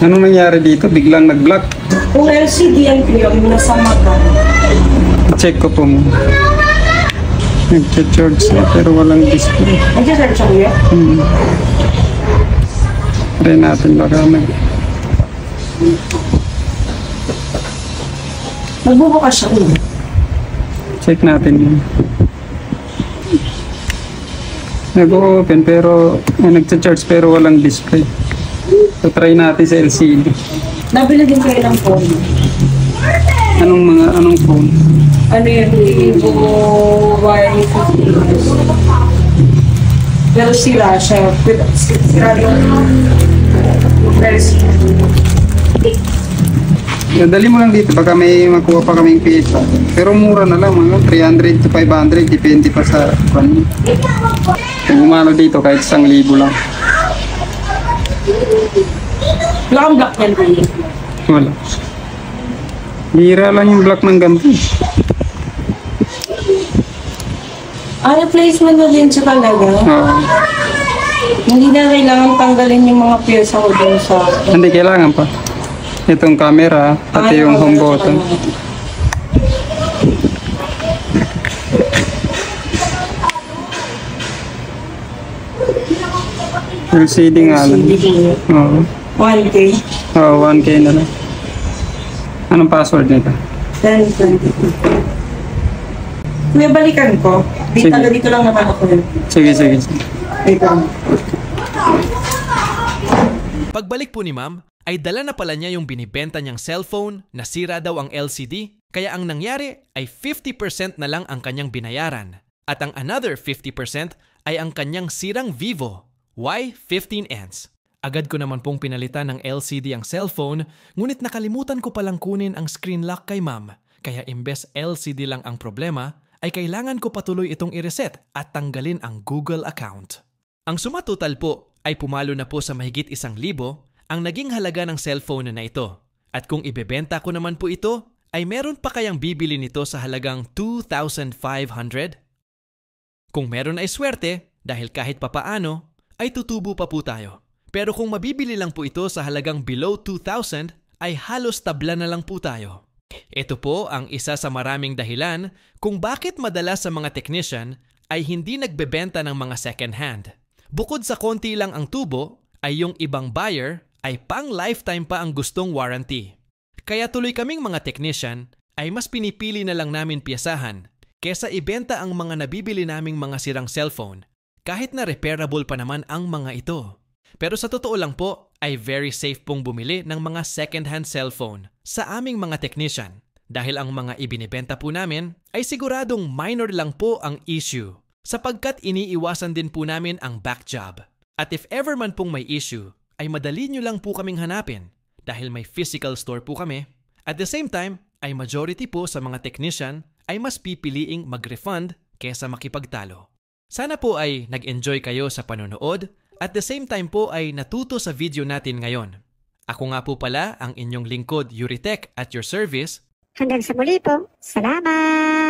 Ano nangyari dito? Biglang nag-block. Kung LCD yan po yung nasa mata. Check ko po mo. Nag-charge na pero walang display. Nag-charge ako yan? Try natin baka Magbubukas siya ulit. check natin yun. Nag-open pero nag-charge pero walang display. So try natin sa LCD. Nabili din kayo ng phone. Anong phone? Ano yun? Y50. Pero sira siya. Sira yung version. Dali mo lang dito, baka may makuha pa kaming pizza. Pero mura na lang, mga 300 to 500, depende pa sa kanya. Kung umano dito, kahit 1,000 lang. Wala kang black yan po. Wala. Bira lang yung black ng ganito. Replacement na din siya talaga. Oo. Hindi na kailangan tanggalin yung mga pyesa ko dun sa... Hindi kailangan pa. Itong camera, pati yung home button. LCD nga lang. Oo. 1K. Oo, 1K na lang. Anong password nito? 1020. Kuya, balikan ko. Sige. Dito lang naman ako yun. Sige. Wait lang. Pagbalik po ni ma'am, ay dala na pala niya yung binibenta niyang cellphone, nasira daw ang LCD, kaya ang nangyari ay 50% na lang ang kanyang binayaran. At ang another 50% ay ang kanyang sirang Vivo Y15N's. Agad ko naman pong pinalitan ng LCD ang cellphone, ngunit nakalimutan ko palang kunin ang screen lock kay ma'am. Kaya imbes LCD lang ang problema, ay kailangan ko patuloy itong i-reset at tanggalin ang Google account. Ang sumatotal po ay pumalo na po sa mahigit 1,000 ang naging halaga ng cellphone na ito. At kung ibebenta ko naman po ito, ay meron pa kayang bibili nito sa halagang 2,500? Kung meron ay swerte, dahil kahit papaano, ay tutubo pa po tayo. Pero kung mabibili lang po ito sa halagang below 2,000, ay halos tabla na lang po tayo. Ito po ang isa sa maraming dahilan kung bakit madalas sa mga technician ay hindi nagbebenta ng mga second hand. Bukod sa konti lang ang tubo, ay yung ibang buyer ay pang-lifetime pa ang gustong warranty. Kaya tuloy kaming mga technician ay mas pinipili na lang namin piyasahan kesa ibenta ang mga nabibili naming mga sirang cellphone kahit na repairable pa naman ang mga ito. Pero sa totoo lang po ay very safe pong bumili ng mga second-hand cellphone sa aming mga technician dahil ang mga ibinibenta po namin ay siguradong minor lang po ang issue sapagkat iniiwasan din po namin ang back job. At if ever man pong may issue, ay madali nyo lang po kaming hanapin dahil may physical store po kami. At the same time, ay majority po sa mga technician ay mas pipiliing mag-refund kesa makipagtalo. Sana po ay nag-enjoy kayo sa panonood at the same time po ay natuto sa video natin ngayon. Ako nga po pala ang inyong lingkod Yuritech at your service. Hanggang sa muli po. Salamat!